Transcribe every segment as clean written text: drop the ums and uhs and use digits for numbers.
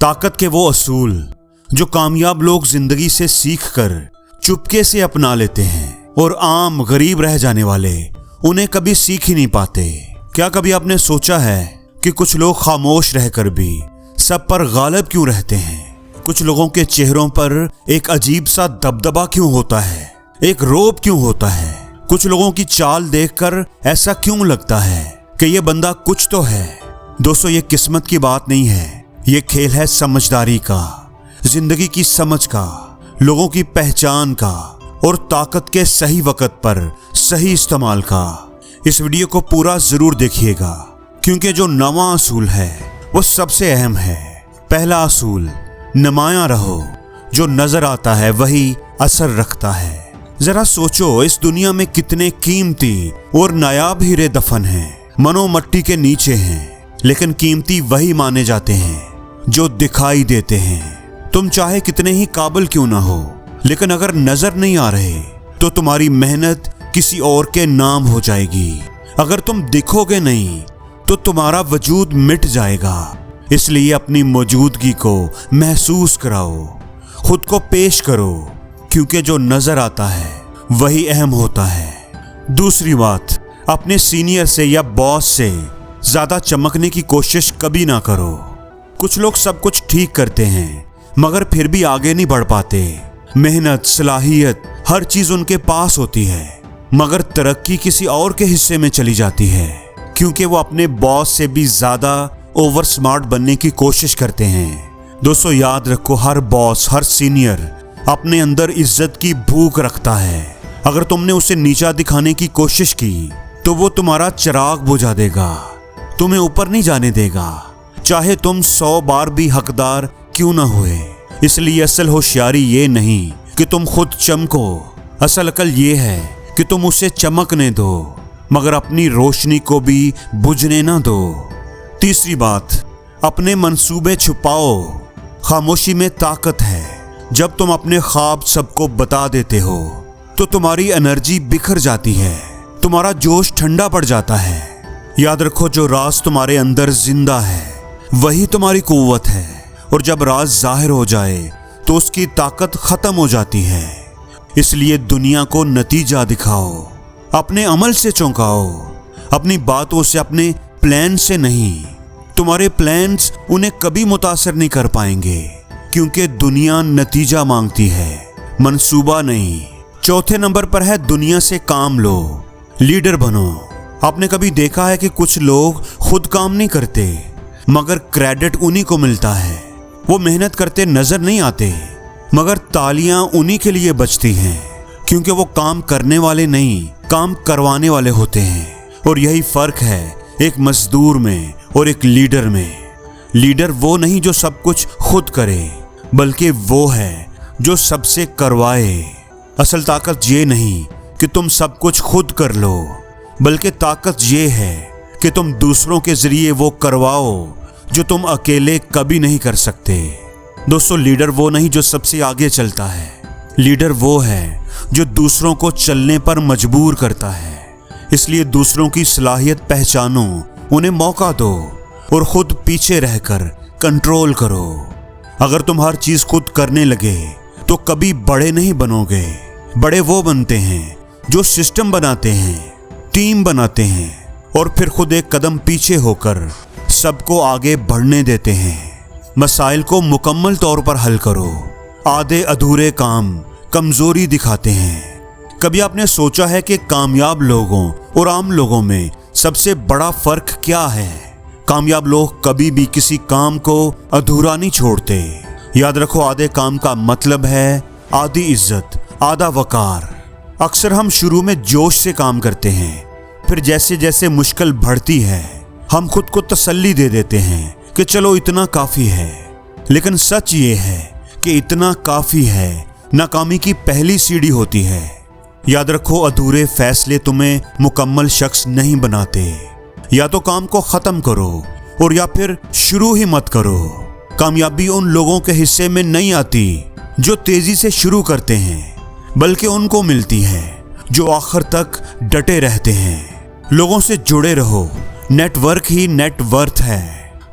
ताकत के वो असूल जो कामयाब लोग जिंदगी से सीखकर चुपके से अपना लेते हैं और आम गरीब रह जाने वाले उन्हें कभी सीख ही नहीं पाते। क्या कभी आपने सोचा है कि कुछ लोग खामोश रहकर भी सब पर गालिब क्यों रहते हैं? कुछ लोगों के चेहरों पर एक अजीब सा दबदबा क्यों होता है, एक रौब क्यों होता है? कुछ लोगों की चाल देखकर ऐसा क्यों लगता है कि ये बंदा कुछ तो है। दोस्तों, ये किस्मत की बात नहीं है, ये खेल है समझदारी का, जिंदगी की समझ का, लोगों की पहचान का और ताकत के सही वक्त पर सही इस्तेमाल का। इस वीडियो को पूरा जरूर देखिएगा क्योंकि जो नवा असूल है वो सबसे अहम है। पहला असूल, नुमायां रहो, जो नजर आता है वही असर रखता है। जरा सोचो, इस दुनिया में कितने कीमती और नायाब हीरे दफन हैं, मनो मट्टी के नीचे हैं, लेकिन कीमती वही माने जाते हैं जो दिखाई देते हैं। तुम चाहे कितने ही काबिल क्यों ना हो, लेकिन अगर नजर नहीं आ रहे तो तुम्हारी मेहनत किसी और के नाम हो जाएगी। अगर तुम दिखोगे नहीं तो तुम्हारा वजूद मिट जाएगा। इसलिए अपनी मौजूदगी को महसूस कराओ, खुद को पेश करो, क्योंकि जो नजर आता है वही अहम होता है। दूसरी बात, अपने सीनियर से या बॉस से ज्यादा चमकने की कोशिश कभी ना करो। कुछ लोग सब कुछ ठीक करते हैं मगर फिर भी आगे नहीं बढ़ पाते। मेहनत, सलाहियत, हर चीज उनके पास होती है मगर तरक्की किसी और के हिस्से में चली जाती है, क्योंकि वो अपने बॉस से भी ज्यादा ओवर स्मार्ट बनने की कोशिश करते हैं। दोस्तों, याद रखो, हर बॉस, हर सीनियर अपने अंदर इज्जत की भूख रखता है। अगर तुमने उसे नीचा दिखाने की कोशिश की तो वो तुम्हारा चिराग बुझा देगा, तुम्हें ऊपर नहीं जाने देगा, चाहे तुम 100 बार भी हकदार क्यों ना हुए। इसलिए असल होशियारी ये नहीं कि तुम खुद चमको, असल अकल ये है कि तुम उसे चमकने दो मगर अपनी रोशनी को भी बुझने ना दो। तीसरी बात, अपने मंसूबे छुपाओ, खामोशी में ताकत है। जब तुम अपने ख्वाब सबको बता देते हो तो तुम्हारी एनर्जी बिखर जाती है, तुम्हारा जोश ठंडा पड़ जाता है। याद रखो, जो राज तुम्हारे अंदर जिंदा है वही तुम्हारी कुव्वत है, और जब राज जाहिर हो जाए तो उसकी ताकत खत्म हो जाती है। इसलिए दुनिया को नतीजा दिखाओ, अपने अमल से चौंकाओ, अपनी बातों से, अपने प्लान से नहीं। तुम्हारे प्लान्स उन्हें कभी मुतासर नहीं कर पाएंगे, क्योंकि दुनिया नतीजा मांगती है, मंसूबा नहीं। चौथे नंबर पर है, दुनिया से काम लो, लीडर बनो। आपने कभी देखा है कि कुछ लोग खुद काम नहीं करते मगर क्रेडिट उन्हीं को मिलता है। वो मेहनत करते नजर नहीं आते मगर तालियां उन्हीं के लिए बजती हैं, क्योंकि वो काम करने वाले नहीं, काम करवाने वाले होते हैं। और यही फर्क है एक मजदूर में और एक लीडर में। लीडर वो नहीं जो सब कुछ खुद करे, बल्कि वो है जो सबसे करवाए। असल ताकत ये नहीं कि तुम सब कुछ खुद कर लो, बल्कि ताकत ये है कि तुम दूसरों के जरिए वो करवाओ जो तुम अकेले कभी नहीं कर सकते। दोस्तों, लीडर वो नहीं जो सबसे आगे चलता है, लीडर वो है जो दूसरों को चलने पर मजबूर करता है। इसलिए दूसरों की सलाहियत पहचानो, उन्हें मौका दो और खुद पीछे रहकर कंट्रोल करो। अगर तुम हर चीज खुद करने लगे तो कभी बड़े नहीं बनोगे। बड़े वो बनते हैं जो सिस्टम बनाते हैं, टीम बनाते हैं और फिर खुद एक कदम पीछे होकर सबको आगे बढ़ने देते हैं। मसाइल को मुकम्मल तौर पर हल करो, आधे अधूरे काम कमजोरी दिखाते हैं। कभी आपने सोचा है कि कामयाब लोगों और आम लोगों में सबसे बड़ा फर्क क्या है? कामयाब लोग कभी भी किसी काम को अधूरा नहीं छोड़ते। याद रखो, आधे काम का मतलब है आधी इज्जत, आधा वकार। अक्सर हम शुरू में जोश से काम करते हैं, फिर जैसे जैसे मुश्किल बढ़ती है हम खुद को तसल्ली दे देते हैं कि चलो इतना काफी है। लेकिन सच ये है कि इतना काफी है नाकामी की पहली सीढ़ी होती है। याद रखो, अधूरे फैसले तुम्हें मुकम्मल शख्स नहीं बनाते। या तो काम को खत्म करो और या फिर शुरू ही मत करो। कामयाबी उन लोगों के हिस्से में नहीं आती जो तेजी से शुरू करते हैं, बल्कि उनको मिलती है जो आखिर तक डटे रहते हैं। लोगों से जुड़े रहो, नेटवर्क ही नेटवर्थ है।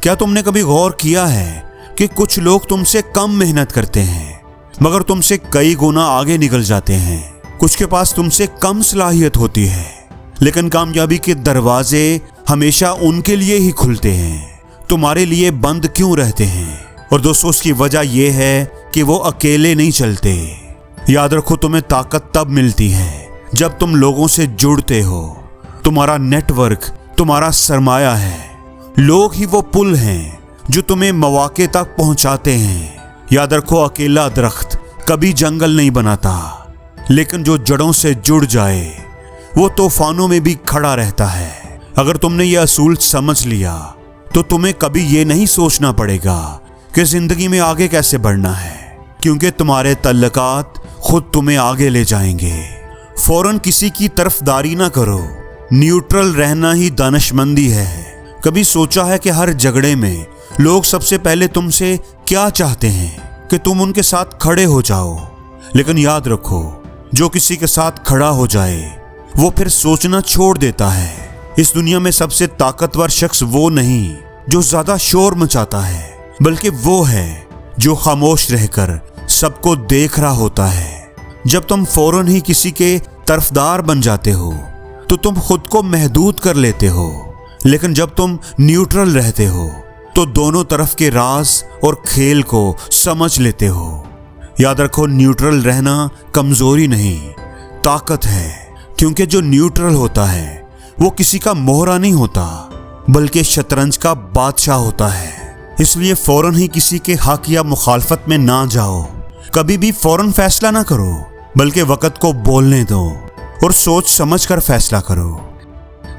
क्या तुमने कभी गौर किया है कि कुछ लोग तुमसे कम मेहनत करते हैं मगर तुमसे कई गुना आगे निकल जाते हैं। कुछ के पास तुमसे कम सलाहियत होती है लेकिन कामयाबी के दरवाजे हमेशा उनके लिए ही खुलते हैं, तुम्हारे लिए बंद क्यों रहते हैं? और दोस्तों, उसकी वजह यह है कि वो अकेले नहीं चलते। याद रखो, तुम्हें ताकत तब मिलती है जब तुम लोगों से जुड़ते हो। तुम्हारा नेटवर्क तुम्हारा सरमाया है। लोग ही वो पुल हैं जो तुम्हें मौके तक पहुंचाते हैं। याद रखो, अकेला दरख्त कभी जंगल नहीं बनाता, लेकिन जो जड़ों से जुड़ जाए वो तूफानों में भी खड़ा रहता है। अगर तुमने ये असूल समझ लिया तो तुम्हें कभी ये नहीं सोचना पड़ेगा कि जिंदगी में आगे कैसे बढ़ना है, क्योंकि तुम्हारे तल्लकात खुद तुम्हें आगे ले जाएंगे। फौरन किसी की तरफदारी ना करो, न्यूट्रल रहना ही दानिशमंदी है। कभी सोचा है कि हर झगड़े में लोग सबसे पहले तुमसे क्या चाहते हैं कि तुम उनके साथ खड़े हो जाओ? लेकिन याद रखो, जो किसी के साथ खड़ा हो जाए वो फिर सोचना छोड़ देता है। इस दुनिया में सबसे ताकतवर शख्स वो नहीं जो ज्यादा शोर मचाता है, बल्कि वो है जो खामोश रहकर सबको देख रहा होता है। जब तुम फौरन ही किसी के तरफदार बन जाते हो तो तुम खुद को महदूद कर लेते हो, लेकिन जब तुम न्यूट्रल रहते हो तो दोनों तरफ के राज और खेल को समझ लेते हो। याद रखो, न्यूट्रल रहना कमजोरी नहीं, ताकत है, क्योंकि जो न्यूट्रल होता है वो किसी का मोहरा नहीं होता, बल्कि शतरंज का बादशाह होता है। इसलिए फौरन ही किसी के हक या मुखालफत में ना जाओ। कभी भी फौरन फैसला ना करो, बल्कि वक्त को बोलने दो और सोच समझ कर फैसला करो।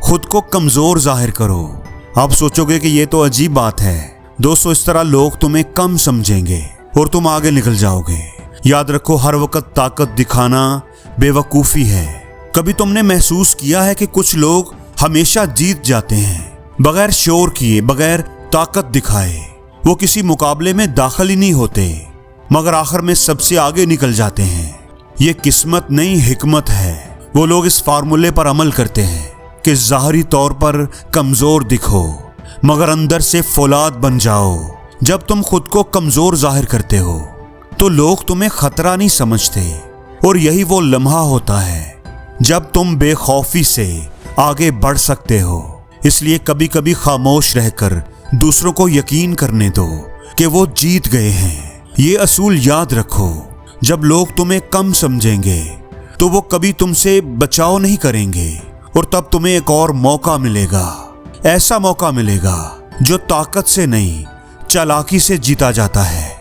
खुद को कमजोर जाहिर करो। आप सोचोगे कि ये तो अजीब बात है। दोस्तों, इस तरह लोग तुम्हें कम समझेंगे और तुम आगे निकल जाओगे। याद रखो, हर वक्त ताकत दिखाना बेवकूफ़ी है। कभी तुमने महसूस किया है कि कुछ लोग हमेशा जीत जाते हैं बगैर शोर किए, बगैर ताकत दिखाए? वो किसी मुकाबले में दाखिल ही नहीं होते मगर आखिर में सबसे आगे निकल जाते हैं। ये किस्मत नहीं, हिकमत है। वो लोग इस फार्मूले पर अमल करते हैं कि ज़ाहरी तौर पर कमज़ोर दिखो मगर अंदर से फौलाद बन जाओ। जब तुम खुद को कमज़ोर जाहिर करते हो तो लोग तुम्हें खतरा नहीं समझते, और यही वो लम्हा होता है जब तुम बेखौफी से आगे बढ़ सकते हो। इसलिए कभी कभी खामोश रहकर दूसरों को यकीन करने दो कि वो जीत गए हैं। ये असूल याद रखो, जब लोग तुम्हें कम समझेंगे तो वो कभी तुमसे बचाव नहीं करेंगे, और तब तुम्हें एक और मौका मिलेगा। ऐसा मौका मिलेगा जो ताकत से नहीं, चालाकी से जीता जाता है।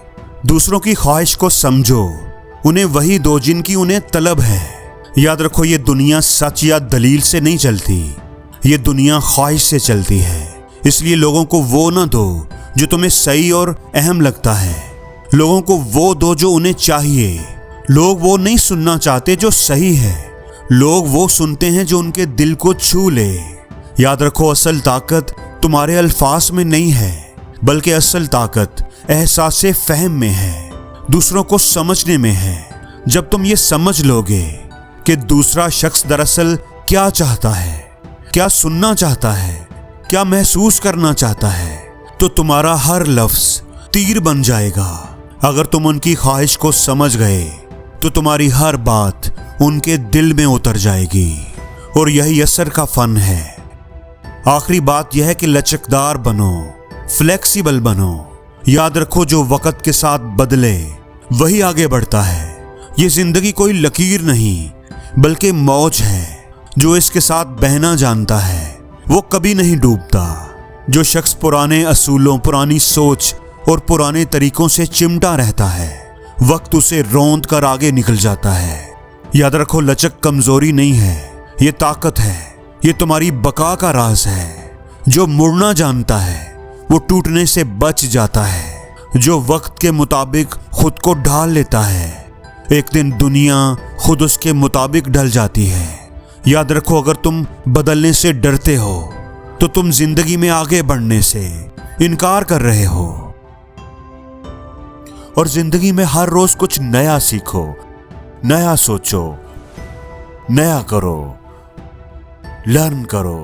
दूसरों की ख्वाहिश को समझो, उन्हें वही दो जिनकी उन्हें तलब है। याद रखो, ये दुनिया सच या दलील से नहीं चलती, ये दुनिया ख्वाहिश से चलती है। इसलिए लोगों को वो ना दो जो तुम्हें सही और अहम लगता है, लोगों को वो दो जो उन्हें चाहिए। लोग वो नहीं सुनना चाहते जो सही है, लोग वो सुनते हैं जो उनके दिल को छू ले। याद रखो, असल ताकत तुम्हारे अल्फाज में नहीं है, बल्कि असल ताकत एहसास फहम में है, दूसरों को समझने में है। जब तुम ये समझ लोगे कि दूसरा शख्स दरअसल क्या चाहता है, क्या सुनना चाहता है, क्या महसूस करना चाहता है, तो तुम्हारा हर लफ्ज तीर बन जाएगा। अगर तुम उनकी ख्वाहिश को समझ गए तो तुम्हारी हर बात उनके दिल में उतर जाएगी, और यही असर का फन है। आखिरी बात यह है कि लचकदार बनो, फ्लेक्सिबल बनो। याद रखो, जो वक्त के साथ बदले वही आगे बढ़ता है। ये जिंदगी कोई लकीर नहीं बल्कि मौज है। जो इसके साथ बहना जानता है वो कभी नहीं डूबता। जो शख्स पुराने असूलों, पुरानी सोच और पुराने तरीकों से चिमटा रहता है, वक्त उसे रौंद कर आगे निकल जाता है। याद रखो, लचक कमजोरी नहीं है, ये ताकत है। ये तुम्हारी बका का राज है। जो मुड़ना जानता है वो टूटने से बच जाता है। जो वक्त के मुताबिक खुद को ढाल लेता है, एक दिन दुनिया खुद उसके मुताबिक ढल जाती है। याद रखो, अगर तुम बदलने से डरते हो तो तुम जिंदगी में आगे बढ़ने से इनकार कर रहे हो। और जिंदगी में हर रोज कुछ नया सीखो, नया सोचो, नया करो, लर्न करो।